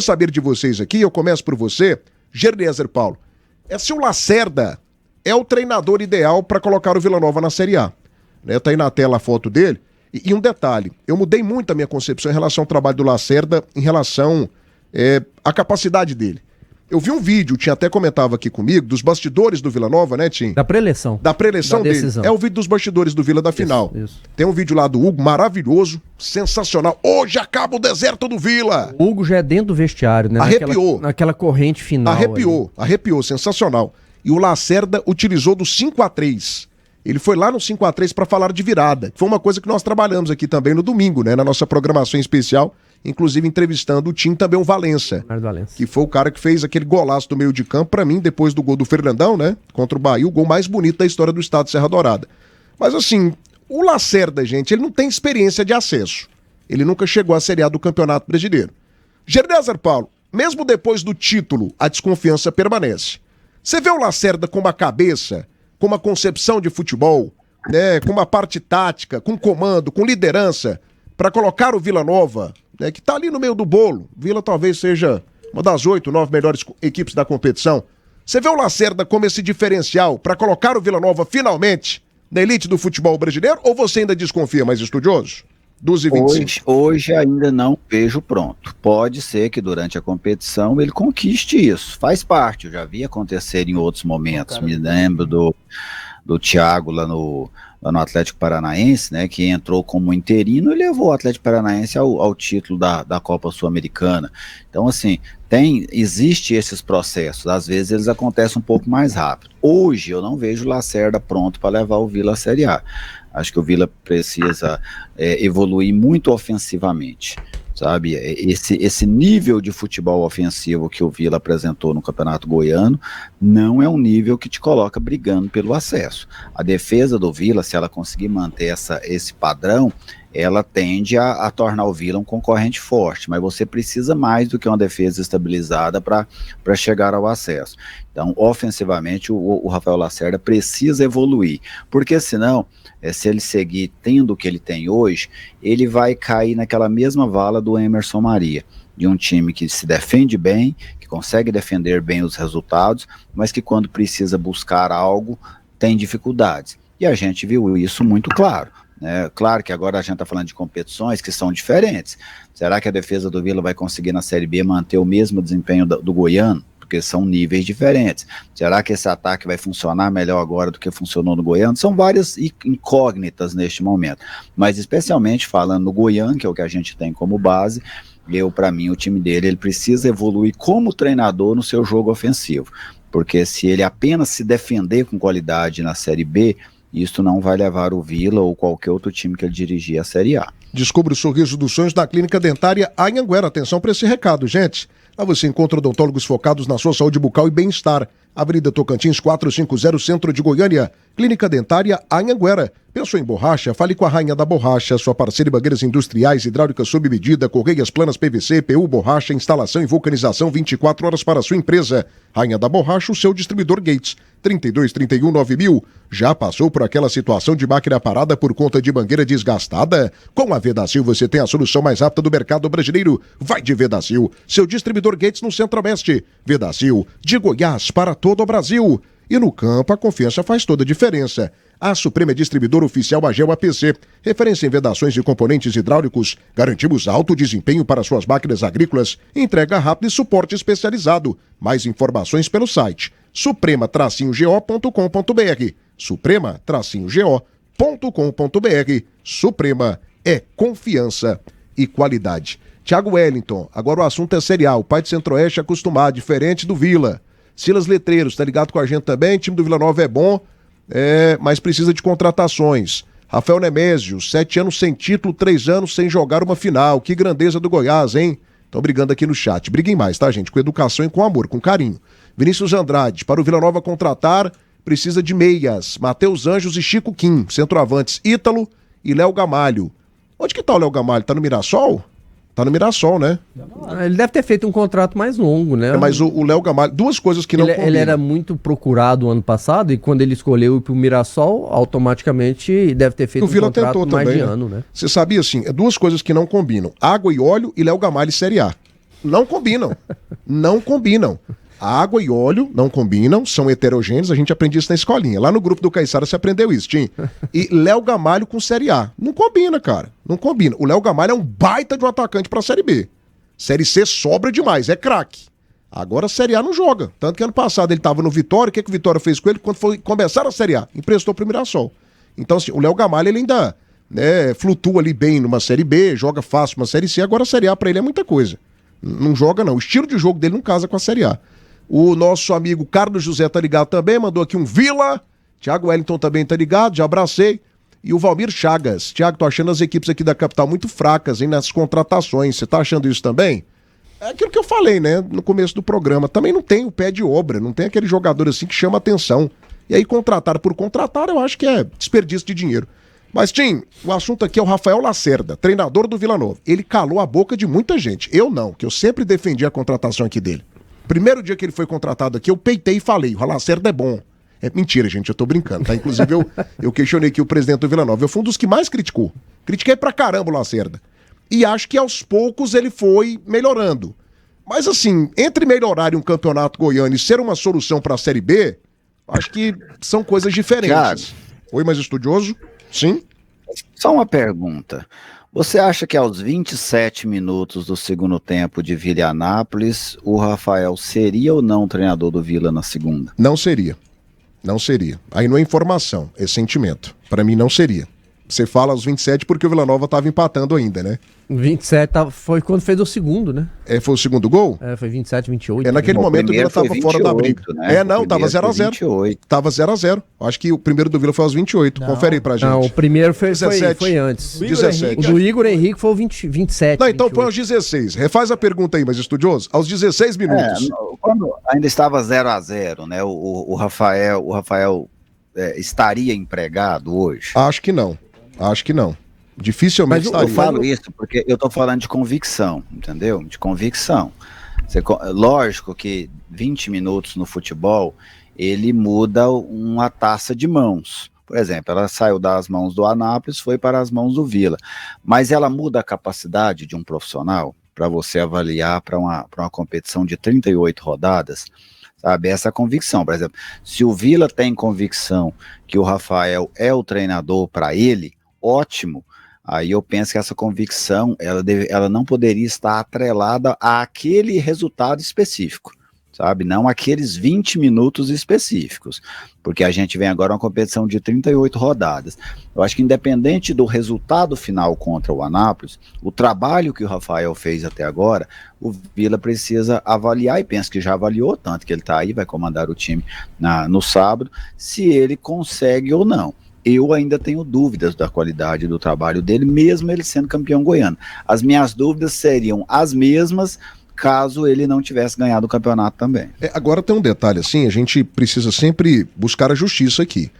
saber de vocês aqui, eu começo por você, Gerliezer Paulo. Se o Lacerda é o treinador ideal para colocar o Vila Nova na Série A. Né? Tá aí na tela a foto dele. E um detalhe, eu mudei muito a minha concepção em relação ao trabalho do Lacerda, em relação à capacidade dele. Eu vi um vídeo, o Tim até comentava aqui comigo, dos bastidores do Vila Nova, né, Tim? Da pré-eleição. Da pré-eleição dele. É o vídeo dos bastidores do Vila da final. Isso. Tem um vídeo lá do Hugo, maravilhoso, sensacional. Hoje acaba o deserto do Vila. O Hugo já é dentro do vestiário, né? Arrepiou. Naquela corrente final. Arrepiou, sensacional. E o Lacerda utilizou do 5-3. Ele foi lá no 5-3 para falar de virada. Foi uma coisa que nós trabalhamos aqui também no domingo, né? Na nossa programação especial. Inclusive entrevistando o Tim também, o Valença, que foi o cara que fez aquele golaço do meio de campo, pra mim, depois do gol do Fernandão, né, contra o Bahia, o gol mais bonito da história do estado de Serra Dourada. Mas assim, o Lacerda, gente, ele não tem experiência de acesso. Ele nunca chegou à Série A do Campeonato Brasileiro. Gerliezer Paulo, mesmo depois do título, a desconfiança permanece. Você vê o Lacerda com uma cabeça, com uma concepção de futebol, né, com uma parte tática, com comando, com liderança, para colocar o Vila Nova, né, que está ali no meio do bolo. Vila talvez seja uma das 8, 9 melhores equipes da competição. Você vê o Lacerda como esse diferencial para colocar o Vila Nova finalmente na elite do futebol brasileiro, ou você ainda desconfia, mais estudioso? 12h25. Hoje ainda não vejo pronto. Pode ser que durante a competição ele conquiste isso. Faz parte, eu já vi acontecer em outros momentos. Me lembro do Thiago lá no Atlético Paranaense, né, que entrou como interino e levou o Atlético Paranaense ao título da Copa Sul-Americana. Então, assim, existe esses processos, às vezes eles acontecem um pouco mais rápido. Hoje eu não vejo o Lacerda pronto para levar o Vila à Série A. Acho que o Vila precisa evoluir muito ofensivamente. Sabe, esse nível de futebol ofensivo que o Vila apresentou no Campeonato Goiano não é um nível que te coloca brigando pelo acesso. A defesa do Vila, se ela conseguir manter esse padrão, ela tende a tornar o Vila um concorrente forte, mas você precisa mais do que uma defesa estabilizada para chegar ao acesso. Então, ofensivamente, o Rafael Lacerda precisa evoluir, porque senão, se ele seguir tendo o que ele tem hoje, ele vai cair naquela mesma vala do Emerson Maria, de um time que se defende bem, que consegue defender bem os resultados, mas que quando precisa buscar algo, tem dificuldades. E a gente viu isso muito claro. Claro que agora a gente está falando de competições que são diferentes. Será que a defesa do Vila vai conseguir na Série B manter o mesmo desempenho do Goiano? Porque são níveis diferentes. Será que esse ataque vai funcionar melhor agora do que funcionou no Goiano? São várias incógnitas neste momento. Mas especialmente falando no Goiano, que é o que a gente tem como base, para mim, o time dele ele precisa evoluir como treinador no seu jogo ofensivo. Porque se ele apenas se defender com qualidade na Série B, isso não vai levar o Vila ou qualquer outro time que ele dirigir à Série A. Descubra o sorriso dos sonhos da Clínica Dentária Anhanguera. Atenção para esse recado, gente. Lá você encontra odontólogos focados na sua saúde bucal e bem-estar. Avenida Tocantins 450, Centro de Goiânia. Clínica Dentária Anhanguera. Pensou em borracha? Fale com a Rainha da Borracha, sua parceira em mangueiras industriais, hidráulicas sob medida, correias planas PVC, PU, borracha, instalação e vulcanização 24 horas para a sua empresa. Rainha da Borracha, o seu distribuidor Gates. 3231-9000. Já passou por aquela situação de máquina parada por conta de mangueira desgastada? Com a Vedacil você tem a solução mais rápida do mercado brasileiro. Vai de Vedacil, seu distribuidor Gates no Centro-Oeste. Vedacil, de Goiás para todo o Brasil. E no campo, a confiança faz toda a diferença. A Suprema é distribuidora oficial Agel APC. Referência em vedações de componentes hidráulicos. Garantimos alto desempenho para suas máquinas agrícolas. Entrega rápida e suporte especializado. Mais informações pelo site suprema-go.com.br. Suprema-go.com.br. Suprema é confiança e qualidade. Thiago Wellington, agora o assunto é Série A. O pai de Centro-Oeste é acostumado, diferente do Vila. Silas Letreiros, tá ligado com a gente também? O time do Vila Nova é bom, mas precisa de contratações. Rafael Nemésio, 7 anos sem título, 3 anos sem jogar uma final. Que grandeza do Goiás, hein? Estão brigando aqui no chat. Briguem mais, tá, gente? Com educação e com amor, com carinho. Vinícius Andrade, para o Vila Nova contratar, precisa de meias. Matheus Anjos e Chico Kim. Centroavantes, Ítalo e Léo Gamalho. Onde que tá o Léo Gamalho? Tá no Mirassol? Tá no Mirassol, né? Ele deve ter feito um contrato mais longo, né? Mas o Léo Gamalho, duas coisas que não combinam. Ele era muito procurado ano passado e quando ele escolheu ir pro Mirassol, automaticamente deve ter feito um contrato mais também, de ano, né? Você sabia, assim, duas coisas que não combinam. Água e óleo e Léo Gamalho Série A. Não combinam. Não combinam. Água e óleo não combinam, são heterogêneos, a gente aprende isso na escolinha. Lá no grupo do Caiçara você aprendeu isso, Tim. E Léo Gamalho com Série A. Não combina, cara. Não combina. O Léo Gamalho é um baita de um atacante pra Série B. Série C sobra demais, é craque. Agora a Série A não joga. Tanto que ano passado ele tava no Vitória, o que o Vitória fez com ele quando foi começar a Série A? Emprestou pro Mirassol. Então, assim, o Léo Gamalho, ele ainda flutua ali bem numa Série B, joga fácil numa Série C, agora a Série A pra ele é muita coisa. Não joga, não. O estilo de jogo dele não casa com a Série A. O nosso amigo Carlos José tá ligado também, mandou aqui um Vila. Thiago Wellington também tá ligado, já abracei. E o Valmir Chagas. Thiago, tô achando as equipes aqui da capital muito fracas, hein, nas contratações. Você tá achando isso também? É aquilo que eu falei, né, no começo do programa. Também não tem o pé de obra, não tem aquele jogador assim que chama atenção. E aí contratar por contratar, eu acho que é desperdício de dinheiro. Mas, Tim, o assunto aqui é o Rafael Lacerda, treinador do Vila Nova. Ele calou a boca de muita gente. Eu não, que eu sempre defendi a contratação aqui dele. Primeiro dia que ele foi contratado aqui, eu peitei e falei, o Lacerda é bom. É mentira, gente, eu tô brincando, tá? Inclusive, eu questionei aqui o presidente do Vila Nova. Eu fui um dos que mais criticou. Critiquei pra caramba o Lacerda. E acho que aos poucos ele foi melhorando. Mas assim, entre melhorar um campeonato goiano e ser uma solução pra Série B, acho que são coisas diferentes. Thiago. Oi, mais estudioso? Sim? Só uma pergunta. Você acha que aos 27 minutos do segundo tempo de Vila e Anápolis, o Rafael seria ou não treinador do Vila na segunda? Não seria. Não seria. Aí não é informação, é sentimento. Pra mim não seria. Você fala aos 27 porque o Vila Nova tava empatando ainda, né? 27 foi quando fez o segundo, né? Foi o segundo gol? Foi 27, 28. Naquele momento o Vila tava 28, fora da briga. Né? Tava 0x0. Tava 0x0. Acho que o primeiro do Vila foi aos 28. Não. Confere aí pra gente. Não, o primeiro foi antes. 17. O do Igor Henrique foi o 27. Não, então 28. Põe aos 16. Refaz a pergunta aí, mas estudioso. Aos 16 minutos. Quando ainda estava 0x0, né? O Rafael estaria empregado hoje? Acho que não. Dificilmente estaria. Eu falo isso porque eu tô falando de convicção, entendeu? De convicção. Lógico que 20 minutos no futebol, ele muda uma taça de mãos. Por exemplo, ela saiu das mãos do Anápolis, foi para as mãos do Vila. Mas ela muda a capacidade de um profissional para você avaliar para uma competição de 38 rodadas, sabe? Essa convicção, por exemplo, se o Vila tem convicção que o Rafael é o treinador para ele, ótimo. Aí eu penso que essa convicção, ela não poderia estar atrelada àquele resultado específico, sabe? Não aqueles 20 minutos específicos, porque a gente vem agora uma competição de 38 rodadas. Eu acho que independente do resultado final contra o Anápolis, o trabalho que o Rafael fez até agora, o Vila precisa avaliar, e penso que já avaliou, tanto que ele está aí, vai comandar o time no sábado, se ele consegue ou não. Eu ainda tenho dúvidas da qualidade do trabalho dele, mesmo ele sendo campeão goiano. As minhas dúvidas seriam as mesmas caso ele não tivesse ganhado o campeonato também. Agora tem um detalhe assim, a gente precisa sempre buscar a justiça aqui.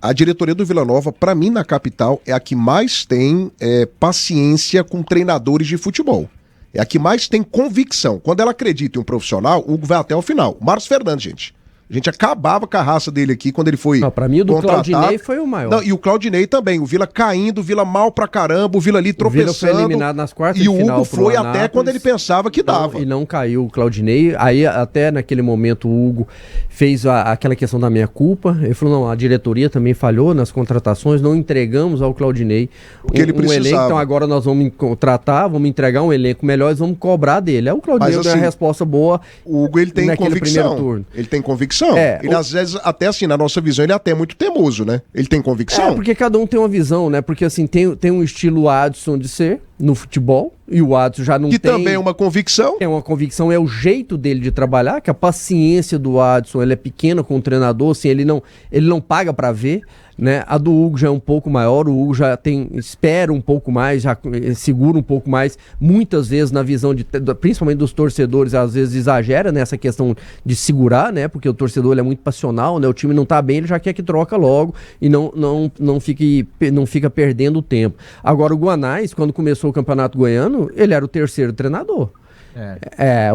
A diretoria do Vila Nova, para mim, na capital, é a que mais tem paciência com treinadores de futebol. É a que mais tem convicção. Quando ela acredita em um profissional, o Hugo vai até o final. Márcio Fernandes, gente. A gente acabava com a raça dele aqui quando ele foi contratado. Pra mim, o do Claudinei foi o maior. Não, e o Claudinei também. O Vila caindo, o Vila mal pra caramba, o Vila ali tropeçando. O Vila foi eliminado nas quartas de final. E o Hugo foi até quando ele pensava que dava. E não caiu o Claudinei. Aí, até naquele momento, o Hugo fez aquela questão da minha culpa. Ele falou, não, a diretoria também falhou nas contratações, não entregamos ao Claudinei o que ele precisava. Elenco, então agora nós vamos contratar, vamos entregar um elenco melhor e vamos cobrar dele. Aí o Claudinei deu uma resposta boa. O Hugo, ele tem convicção. Ele tem convicção. Ele às vezes, até assim, na nossa visão, ele é até muito teimoso, né? Ele tem convicção. Porque cada um tem uma visão, né? Porque assim, tem um estilo Adson de ser no futebol, e o Adson já não tem... Que também é uma convicção. É uma convicção, é o jeito dele de trabalhar, que a paciência do Adson, ele é pequena com o treinador, assim, ele não paga pra ver, né? A do Hugo já é um pouco maior, o Hugo já espera um pouco mais, já segura um pouco mais, muitas vezes na visão principalmente dos torcedores, às vezes exagera nessa questão de segurar, né? Porque o torcedor ele é muito passional, né? O time não tá bem, ele já quer que troca logo e não fica perdendo tempo. Agora o Guanais, quando começou o Campeonato Goiano, ele era o terceiro treinador.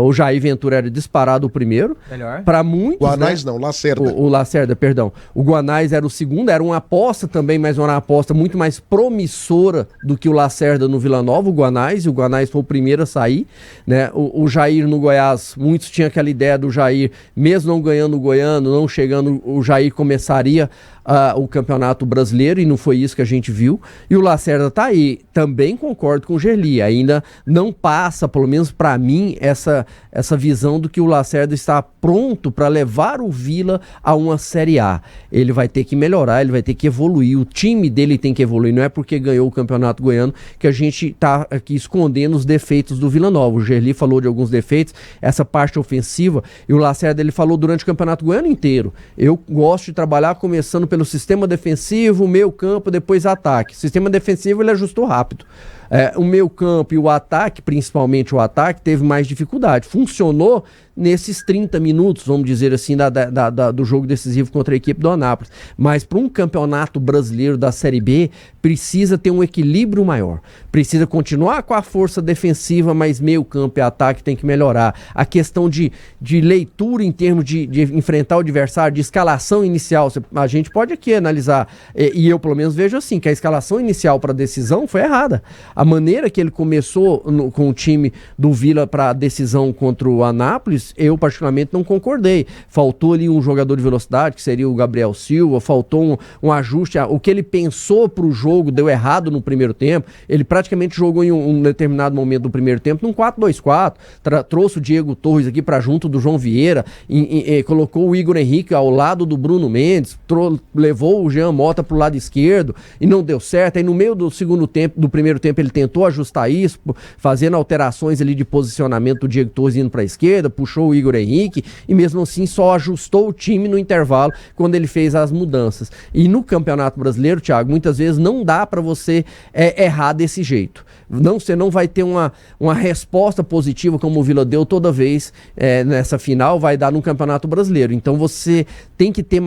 O Jair Ventura era disparado o primeiro. Melhor. Para muitos, Guanais não, Lacerda. O Lacerda, perdão. O Guanais era o segundo, era uma aposta também, mas uma aposta muito mais promissora do que o Lacerda no Vila Nova, o Guanais, e o Guanais foi o primeiro a sair, né? O Jair no Goiás, muitos tinham aquela ideia do Jair, mesmo não ganhando o Goiano, não chegando, o Jair começaria o Campeonato Brasileiro, e não foi isso que a gente viu. E o Lacerda tá aí. Também concordo com o Gerli, ainda não passa, pelo menos para mim, essa visão do que o Lacerda está pronto para levar o Vila a uma Série A. Ele vai ter que melhorar, ele vai ter que evoluir, o time dele tem que evoluir, não é porque ganhou o Campeonato Goiano que a gente tá aqui escondendo os defeitos do Vila Nova. O Gerli falou de alguns defeitos, essa parte ofensiva, e o Lacerda ele falou durante o Campeonato Goiano inteiro. Eu gosto de trabalhar começando pelo sistema defensivo, meio campo, depois ataque. O sistema defensivo ele ajustou rápido. O meio campo e o ataque, principalmente o ataque, teve mais dificuldade. Funcionou nesses 30 minutos, vamos dizer assim, do jogo decisivo contra a equipe do Anápolis. Mas para um campeonato brasileiro da Série B, precisa ter um equilíbrio maior. Precisa continuar com a força defensiva, mas meio campo e ataque tem que melhorar. A questão de leitura em termos de enfrentar o adversário, de escalação inicial, a gente pode aqui analisar, e eu pelo menos vejo assim, que a escalação inicial para a decisão foi errada. A maneira que ele começou com o time do Vila para a decisão contra o Anápolis, eu particularmente não concordei. Faltou ali um jogador de velocidade, que seria o Gabriel Silva, faltou um ajuste. O que ele pensou para o jogo deu errado no primeiro tempo. Ele praticamente jogou em um determinado momento do primeiro tempo num 4-2-4, trouxe o Diego Torres aqui para junto do João Vieira, colocou o Igor Henrique ao lado do Bruno Mendes, levou o Jean Mota para o lado esquerdo e não deu certo. Aí no meio do segundo tempo, do primeiro tempo, ele tentou ajustar isso, fazendo alterações ali de posicionamento do Diego Torres indo para a esquerda, puxou o Igor Henrique e mesmo assim só ajustou o time no intervalo quando ele fez as mudanças. E no Campeonato Brasileiro, Thiago, muitas vezes não dá para você errar desse jeito. Você não vai ter uma resposta positiva como o Vila deu toda vez nessa final, vai dar no Campeonato Brasileiro. Então você tem que ter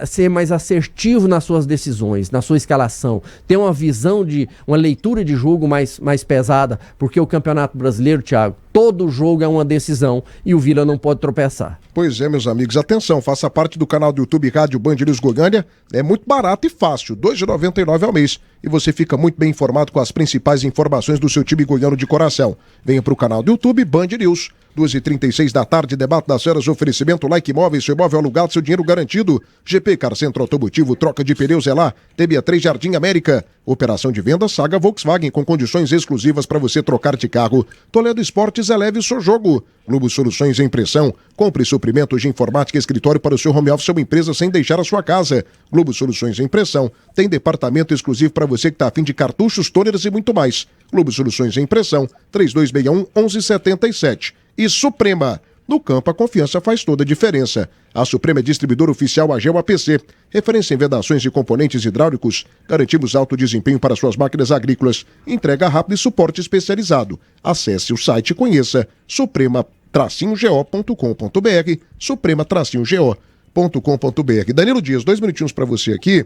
ser mais assertivo nas suas decisões, na sua escalação, ter uma visão uma leitura de jogo mais pesada, porque o Campeonato Brasileiro, Thiago, todo jogo é uma decisão e o Vila não pode tropeçar. Pois é, meus amigos, atenção, faça parte do canal do YouTube Rádio Band News Goiânia, é muito barato e fácil, R$ 2,99 ao mês, e você fica muito bem informado com as principais informações do seu time goiano de coração. Venha para o canal do YouTube Band News, 2h36 da tarde, debate das feras, oferecimento Like Imóveis, seu imóvel alugado, seu dinheiro garantido. GP Car Centro Automotivo, troca de pneus é lá. TB3 Jardim América. Operação de venda Saga Volkswagen com condições exclusivas para você trocar de carro. Toledo Esportes, eleve o seu jogo. Globo Soluções em Impressão. Compre suprimentos de informática e escritório para o seu home office ou empresa sem deixar a sua casa. Globo Soluções em Impressão. Tem departamento exclusivo para você que está a fim de cartuchos, toners e muito mais. Globo Soluções em Impressão. 3261-1177. E Suprema. No campo, a confiança faz toda a diferença. A Suprema é distribuidor oficial AGEL APC. Referência em vedações de componentes hidráulicos. Garantimos alto desempenho para suas máquinas agrícolas. Entrega rápida e suporte especializado. Acesse o site e conheça suprema-go.com.br. Suprema-go.com.br. Danilo Dias, 2 minutinhos para você aqui.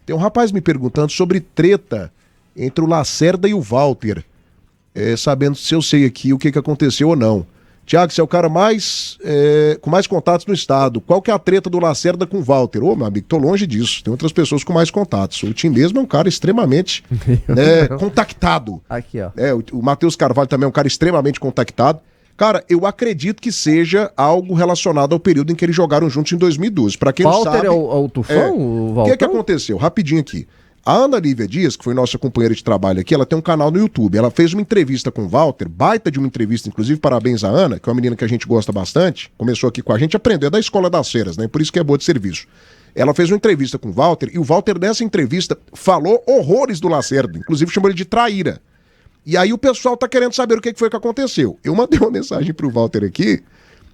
Tem um rapaz me perguntando sobre treta entre o Lacerda e o Walter. Sabendo se eu sei aqui o que aconteceu ou não. Tiago, você é o cara com mais contatos no estado. Qual que é a treta do Lacerda com o Walter? Ô, meu amigo, tô longe disso. Tem outras pessoas com mais contatos. O Tim mesmo é um cara extremamente contactado. Aqui, ó. O Matheus Carvalho também é um cara extremamente contactado. Cara, eu acredito que seja algo relacionado ao período em que eles jogaram juntos em 2012. Pra quem não sabe... Walter é o Tufão? O que aconteceu? Rapidinho aqui. A Ana Lívia Dias, que foi nossa companheira de trabalho aqui, ela tem um canal no YouTube. Ela fez uma entrevista com o Walter, baita de uma entrevista, inclusive parabéns à Ana, que é uma menina que a gente gosta bastante, começou aqui com a gente, aprendeu da Escola das Feras, né? Por isso que é boa de serviço. Ela fez uma entrevista com o Walter, e o Walter, nessa entrevista, falou horrores do Lacerda, inclusive chamou ele de traíra. E aí o pessoal tá querendo saber o que foi que aconteceu. Eu mandei uma mensagem pro Walter aqui,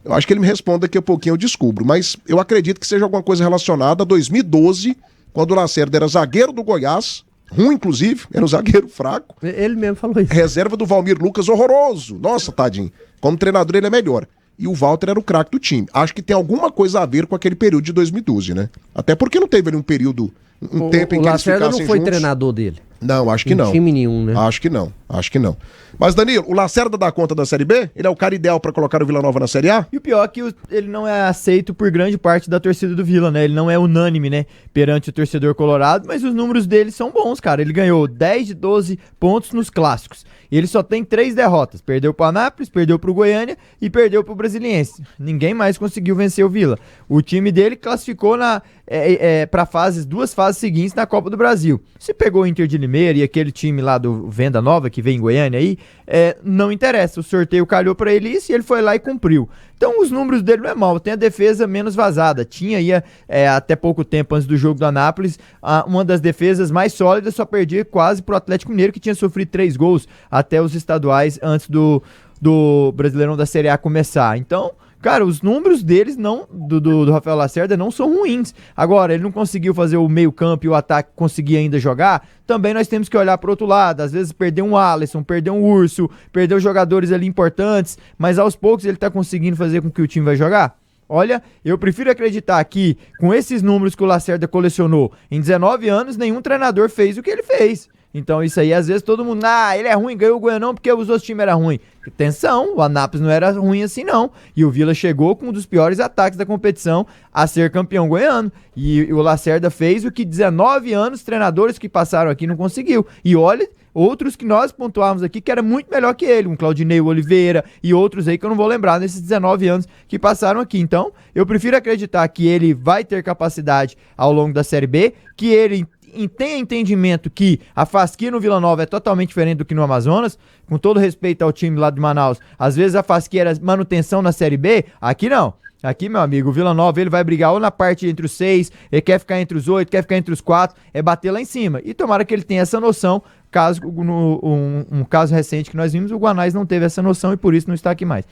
eu acho que ele me responde daqui a pouquinho, eu descubro, mas eu acredito que seja alguma coisa relacionada a 2012, quando o Lacerda era zagueiro do Goiás, ruim inclusive, era um zagueiro fraco. Ele mesmo falou isso. Reserva do Valmir Lucas, horroroso. Nossa, tadinho. Como treinador ele é melhor. E o Walter era o craque do time. Acho que tem alguma coisa a ver com aquele período de 2012, né? Até porque não teve ali um período, tempo em que eles ficassem juntos. O Lacerda não foi treinador dele. Não, acho que em não. time nenhum, né? Acho que não. Mas, Danilo, o Lacerda dá conta da Série B? Ele é o cara ideal pra colocar o Vila Nova na Série A? E o pior é que ele não é aceito por grande parte da torcida do Vila, né? Ele não é unânime, né? Perante o torcedor colorado, mas os números dele são bons, cara. Ele ganhou 10 de 12 pontos nos clássicos. E ele só tem 3 derrotas. Perdeu pro Anápolis, perdeu pro Goiânia e perdeu pro Brasiliense. Ninguém mais conseguiu vencer o Vila. O time dele classificou para duas fases seguintes na Copa do Brasil. Se pegou o Inter de Limeira e aquele time lá do Venda Nova, que vem em Goiânia aí, não interessa. O sorteio calhou pra ele isso e ele foi lá e cumpriu. Então os números dele não é mal. Tem a defesa menos vazada. Tinha aí até pouco tempo antes do jogo do Anápolis uma das defesas mais sólidas, só perdia quase pro Atlético Mineiro, que tinha sofrido 3 gols até os estaduais antes do Brasileirão da Série A começar. Então, cara, os números deles do Rafael Lacerda não são ruins. Agora, ele não conseguiu fazer o meio campo e o ataque conseguir ainda jogar. Também nós temos que olhar para o outro lado. Às vezes perdeu um Alisson, perdeu um Urso, perdeu jogadores ali importantes, mas aos poucos ele tá conseguindo fazer com que o time vai jogar. Olha, eu prefiro acreditar que com esses números que o Lacerda colecionou em 19 anos, nenhum treinador fez o que ele fez. Então isso aí, às vezes todo mundo, ele é ruim, ganhou o Goianão porque os outros times eram ruins. Atenção, o Anápolis não era ruim assim não. E o Vila chegou com um dos piores ataques da competição a ser campeão goiano. E o Lacerda fez o que 19 anos treinadores que passaram aqui não conseguiu. E olha, outros que nós pontuávamos aqui que era muito melhor que ele, um Claudinei Oliveira e outros aí que eu não vou lembrar nesses 19 anos que passaram aqui. Então, eu prefiro acreditar que ele vai ter capacidade ao longo da Série B, que ele tenha entendimento que a fasquia no Vila Nova é totalmente diferente do que no Amazonas, com todo respeito ao time lá de Manaus, às vezes a fasquia era manutenção na Série B, aqui não. Aqui, meu amigo, o Vila Nova, ele vai brigar ou na parte entre os 6, ele quer ficar entre os 8, quer ficar entre os 4, é bater lá em cima. E tomara que ele tenha essa noção, caso um caso recente que nós vimos, o Guanais não teve essa noção e por isso não está aqui mais.